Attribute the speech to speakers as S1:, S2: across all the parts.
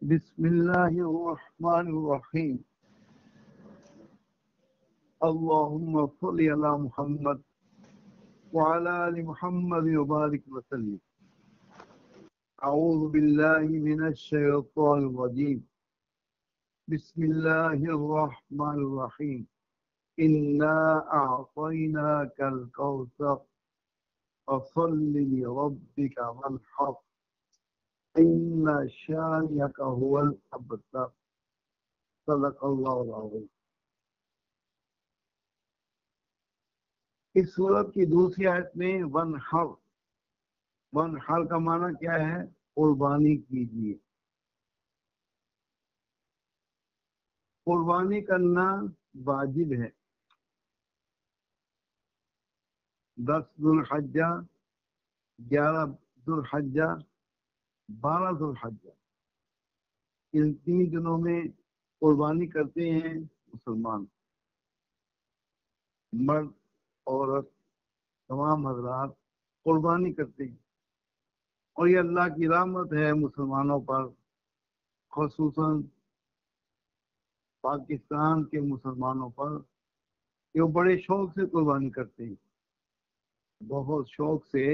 S1: بسم الله الرحمن الرحيم. اللهم صل على محمد وعلى آل محمد وبارك وسلم. أعوذ بالله من الشيطان الرجيم. بسم الله الرحمن الرحيم. إنا أعطيناك الكوثر فصل لربك وانحر إن شانئك هو الأبتر. صدق اللہ العظیم. اس سورت کی دوسری آیت میں ون ہر کا معنی کیا ہے؟ قربانی کیجیے. قربانی کرنا واجب ہے. 10 ذوالحجہ، 11 ذوالحجہ، 12 ذوالحجہ، ان 3 دنوں میں قربانی کرتے ہیں مسلمان، مرد عورت تمام حضرات قربانی کرتے ہیں. اور یہ اللہ کی رحمت ہے مسلمانوں پر، خصوصاً پاکستان کے مسلمانوں پر، کہ وہ بڑے شوق سے قربانی کرتے ہیں، بہت شوق سے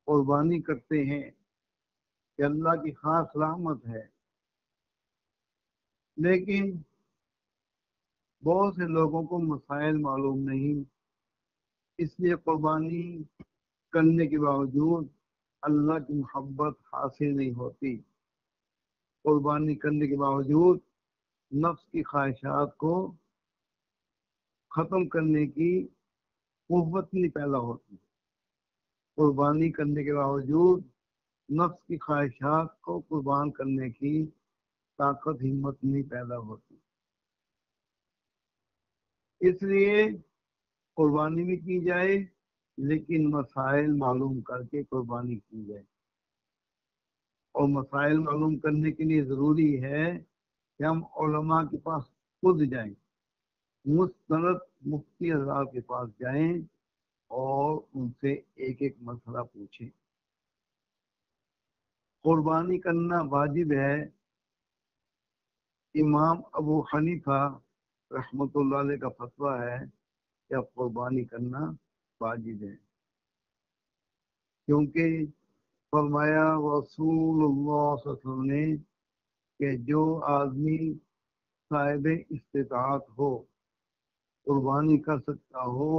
S1: قربانی کرتے ہیں، کہ اللہ کی خاص رحمت ہے. لیکن بہت سے لوگوں کو مسائل معلوم نہیں، اس لیے قربانی کرنے کے باوجود اللہ کی محبت حاصل نہیں ہوتی. قربانی کرنے کے باوجود نفس کی خواہشات کو ختم کرنے کی قوت نہیں پیدا ہوتی. قربانی کرنے کے باوجود نفس کی خواہشات کو قربان کرنے کی طاقت ہمت نہیں پیدا ہوتی. اس لیے قربانی بھی کی جائے، لیکن مسائل معلوم کر کے قربانی کی جائے. اور مسائل معلوم کرنے کے لیے ضروری ہے کہ ہم علماء کے پاس خود جائیں، مستند مفتی حضرات کے پاس جائیں اور ان سے ایک ایک مسئلہ پوچھیں. قربانی کرنا واجب ہے. امام ابو حنیفہ رحمۃ اللہ علیہ کا فتویٰ ہے کہ اب قربانی کرنا واجب ہے، کیونکہ فرمایا رسول اللہ صلی اللہ علیہ وسلم نے کہ جو آدمی صاحب استطاعت ہو، قربانی کر سکتا ہو،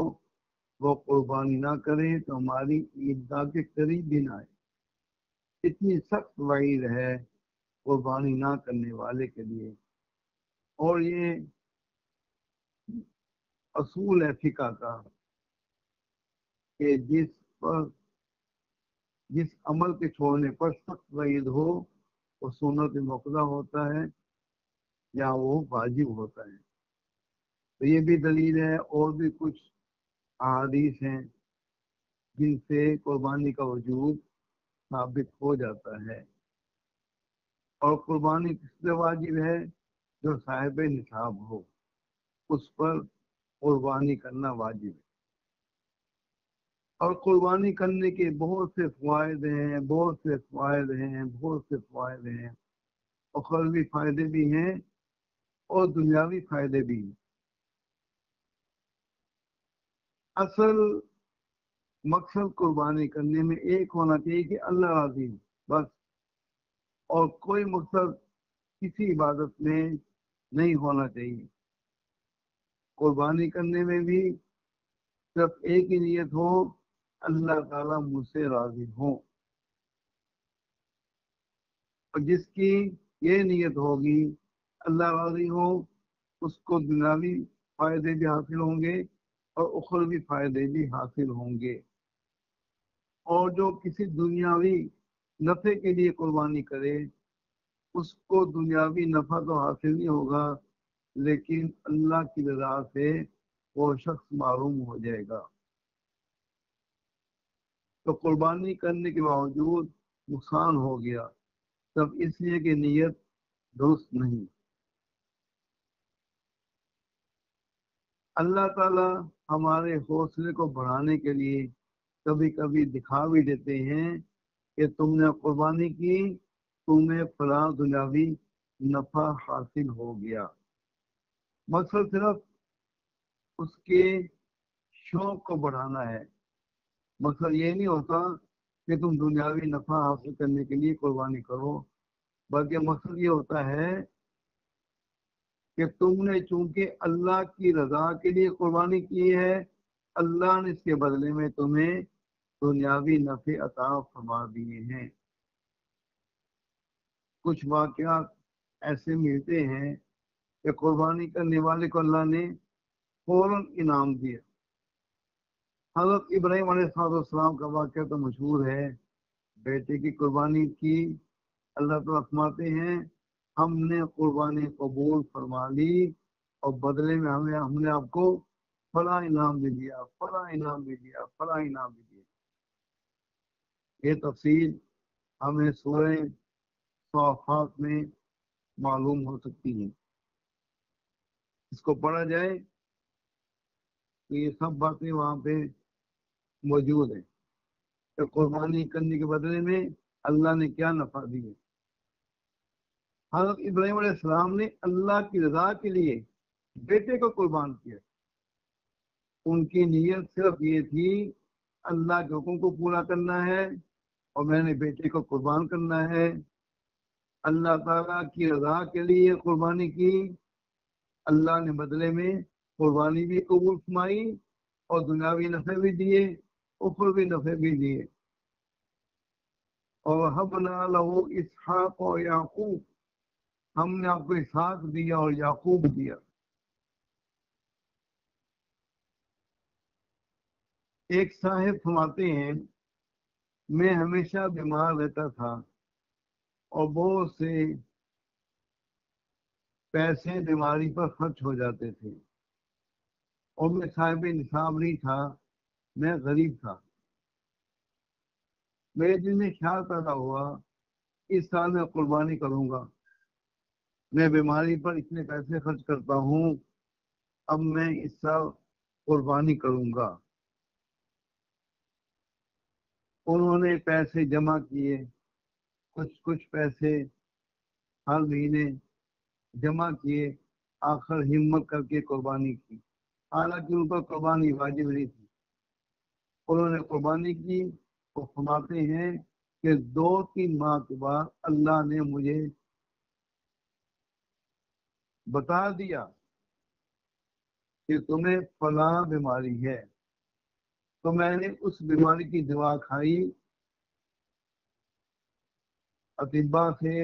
S1: وہ قربانی نہ کرے تو ہماری عیدگاہ کے قریب بھی نہ آئے. اتنی سخت وعید ہے قربانی نہ کرنے والے کے لیے. اور یہ اصول ہے فقہ کا کہ جس عمل کے چھوڑنے پر سخت وعید ہو وہ سنت موقدہ ہوتا ہے یا وہ واجب ہوتا ہے. تو یہ بھی دلیل ہے. اور بھی کچھ احادیث ہیں جن سے قربانی کا وجوب ثابت ہو جاتا ہے. اور قربانی کس سے واجب ہے؟ جو صاحب نصاب ہو اس پر قربانی کرنا واجب ہے. اور قربانی کرنے کے بہت سے فوائد ہیں، بہت سے فوائد ہیں، بہت سے فوائد ہیں. اخروی فائدے بھی ہیں اور دنیاوی فائدے بھی ہیں. اصل مقصد قربانی کرنے میں ایک ہونا چاہیے کہ اللہ راضی ہو، بس. اور کوئی مقصد کسی عبادت میں نہیں ہونا چاہیے. قربانی کرنے میں بھی صرف ایک ہی نیت ہو، اللہ تعالیٰ مجھ سے راضی ہوں. اور جس کی یہ نیت ہوگی اللہ راضی ہو، اس کو دنیاوی فائدے بھی حاصل ہوں گے اور اخروی فائدے بھی حاصل ہوں گے. اور جو کسی دنیاوی نفع کے لیے قربانی کرے اس کو دنیاوی نفع تو حاصل نہیں ہوگا، لیکن اللہ کی رضا سے وہ شخص معروم ہو جائے گا. تو قربانی کرنے کے باوجود نقصان ہو گیا، تب اس لیے کہ نیت درست نہیں. اللہ تعالی ہمارے حوصلے کو بڑھانے کے لیے کبھی کبھی دکھا بھی دیتے ہیں کہ تم نے قربانی کی تمہیں فلاں دنیاوی نفع حاصل ہو گیا. مقصد صرف اس کے شوق کو بڑھانا ہے. مقصد یہ نہیں ہوتا کہ تم دنیاوی نفع حاصل کرنے کے لیے قربانی کرو، بلکہ مقصد یہ ہوتا ہے کہ تم نے چونکہ اللہ کی رضا کے لیے قربانی کی ہے، اللہ نے اس کے بدلے میں تمہیں دنیاوی نفع عطا فرما دیے ہیں. کچھ واقعات ایسے ملتے ہیں کہ قربانی کرنے والے کو اللہ نے فوراً انعام دیا. حضرت ابراہیم علیہ السلام کا واقعہ تو مشہور ہے. بیٹے کی قربانی کی، اللہ تعالیٰ فرماتے ہیں ہم نے قربانی قبول فرما لی اور بدلے میں ہم نے آپ کو فلاں انعام بھی دیا، فلاں انعام بھی دیا، فلاں انعام بھی دیا. یہ تفصیل ہمیں سورہ صافات میں معلوم ہو سکتی ہے. اس کو پڑھا جائے تو یہ سب باتیں وہاں پہ موجود ہیں کہ قربانی کرنے کے بدلے میں اللہ نے کیا نفع دیے. حضرت ابراہیم علیہ السلام نے اللہ کی رضا کے لیے بیٹے کو قربان کیا. ان کی نیت صرف یہ تھی اللہ کے حکم کو پورا کرنا ہے اور میں نے بیٹے کو قربان کرنا ہے. اللہ تعالیٰ کی رضا کے لیے قربانی کی، اللہ نے بدلے میں قربانی بھی قبول فرمائی اور دنیاوی نفع بھی دیے، اخروی نفع بھی دیے. اور وَهَبْنَا لَهُ إِسْحَاقَ وَيَعْقُوبَ، ہم نے آپ کو اسحاق دیا اور یعقوب دیا. ایک صاحب فرماتے ہیں میں ہمیشہ بیمار رہتا تھا اور بہت سے پیسے بیماری پر خرچ ہو جاتے تھے اور میں صاحب نصاب نہیں تھا، میں غریب تھا. میرے دل میں خیال پیدا ہوا اس سال میں قربانی کروں گا. میں بیماری پر اتنے پیسے خرچ کرتا ہوں، اب میں اس سال قربانی کروں گا. انہوں نے پیسے جمع کیے، کچھ پیسے ہر مہینے جمع کیے، آخر ہمت کر کے قربانی کی. حالانکہ ان پر قربانی واجب نہیں تھی. انہوں نے قربانی کی. وہ فرماتے ہیں کہ 2-3 ماہ کے بعد اللہ نے مجھے بتا دیا کہ تمہیں فلاں بیماری ہے. تو میں نے اس بیماری کی دوا کھائی، اطباء سے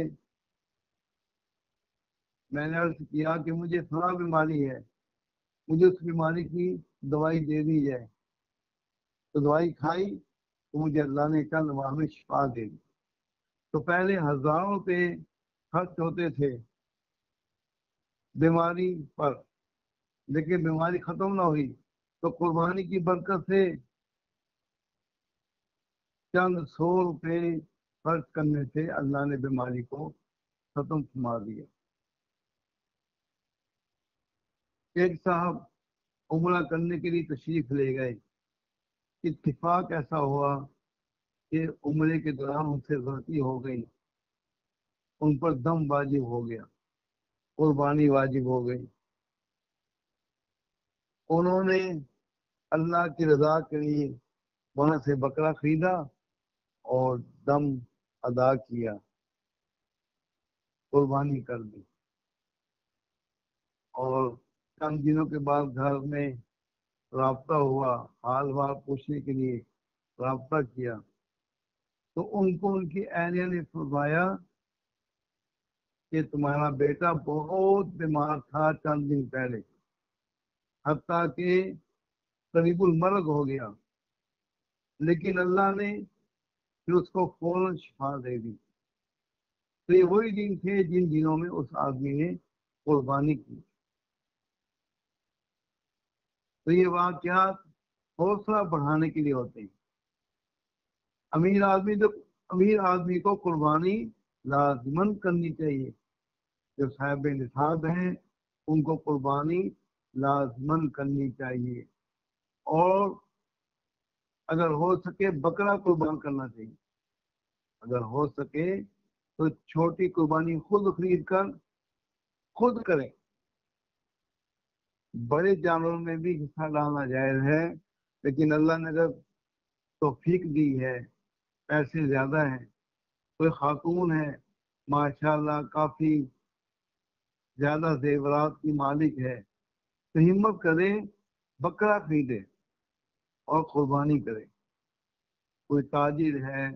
S1: میں نے عرض کیا کہ مجھے فلاں بیماری ہے، مجھے اس بیماری کی دوائی دے دی جائے. تو دوائی کھائی تو مجھے اللہ نے چند ماہ میں شفا دے دی. تو پہلے ہزاروں روپے خرچ ہوتے تھے بیماری پر، لیکن بیماری ختم نہ ہوئی تو قربانی کی برکت سے چند 100 روپے خرچ کرنے سے اللہ نے بیماری کو ختم فرما دیا. ایک صاحب عمرہ کرنے کے لیے تشریف لے گئے. اتفاق ایسا ہوا کہ عمرے کے دوران ان سے غلطی ہو گئی، ان پر دم واجب ہو گیا، قربانی واجب ہو گئی. انہوں نے اللہ کی رضا کے لیے وہاں سے بکرا خریدا اور دم ادا کیا، قربانی کر دی. اور چند دنوں کے بعد گھر میں رابطہ ہوا، حال وال پوچھنے کے لیے رابطہ کیا تو ان کو ان کی اہلیہ نے فرمایا کہ تمہارا بیٹا بہت بیمار تھا چند دن پہلے، حتیٰ کہ قریب المرگ ہو گیا، لیکن اللہ نے پھر اس کو فوراً شفا دے دی. تو یہ وہی دن تھے جن دنوں میں اس آدمی نے قربانی کی. تو یہ واقعات حوصلہ بڑھانے کے لیے ہوتے ہیں. امیر آدمی کو قربانی لازمن کرنی چاہیے. جو صاحب نصاب ہیں ان کو قربانی لازمن کرنی چاہیے، اور اگر ہو سکے بکرا قربان کرنا چاہیے. اگر ہو سکے تو چھوٹی قربانی خود خرید کر خود کریں. بڑے جانوروں میں بھی حصہ ڈالنا جائز ہے، لیکن اللہ نے جب توفیق دی ہے، پیسے زیادہ ہیں، کوئی خاتون ہے ماشاءاللہ کافی زیادہ زیورات کی مالک ہے، تو ہمت کرے بکرا خریدے اور قربانی کرے. کوئی تاجر ہے،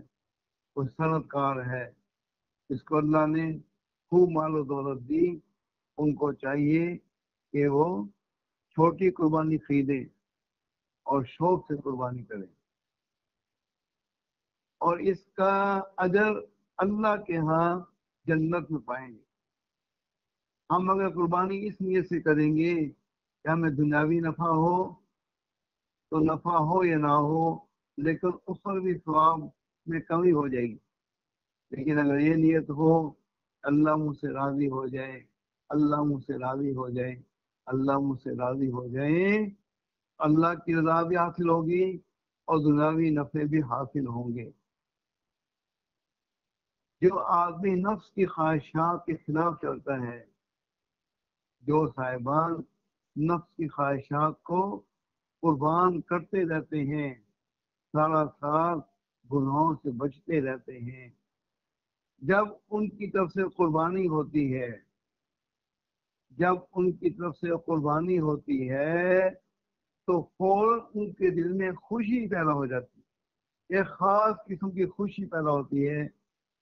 S1: کوئی صنعت کار ہے، جس کو اللہ نے خوب مال و دولت دی، ان کو چاہیے کہ وہ چھوٹی قربانی خریدے اور شوق سے قربانی کرے، اور اس کا اجر اللہ کے ہاں جنت میں پائیں گے. ہم اگر قربانی اس نیت سے کریں گے کہ ہمیں دنیاوی نفع ہو تو نفع ہو یا نہ ہو، لیکن اس پر بھی ثواب میں کمی ہو جائے گی. لیکن اگر یہ نیت ہو اللہ مجھ سے راضی ہو جائے، اللہ مجھ سے راضی ہو جائے، اللہ مجھ سے راضی ہو جائے، اللہ کی رضا بھی حاصل ہوگی اور دنیاوی نفع بھی حاصل ہوں گے. جو آدمی نفس کی خواہشات کے خلاف چلتا ہے، جو صاحبان نفس کی خواہشات کو قربان کرتے رہتے ہیں، سارا سال گناہوں سے بچتے رہتے ہیں، جب ان کی طرف سے قربانی ہوتی ہے، جب ان کی طرف سے قربانی ہوتی ہے تو فوراً ان کے دل میں خوشی پیدا ہو جاتی ہے. ایک خاص قسم کی خوشی پیدا ہوتی ہے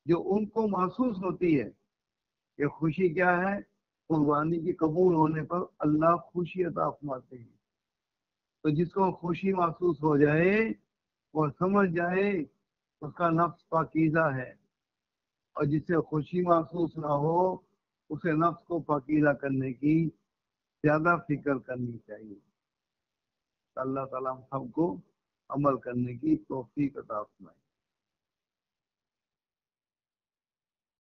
S1: جو ان کو محسوس ہوتی ہے. یہ خوشی کیا ہے؟ قربانی کی قبول ہونے پر اللہ خوشی عطا فرماتے ہیں. تو جس کو خوشی محسوس ہو جائے وہ سمجھ جائے اس کا نفس پاکیزہ ہے، اور جس سے خوشی محسوس نہ ہو اسے نفس کو پاکیزہ کرنے کی زیادہ فکر کرنی چاہیے. اللہ تعالیٰ ہم سب کو عمل کرنے کی توفیق عطا فرمائے.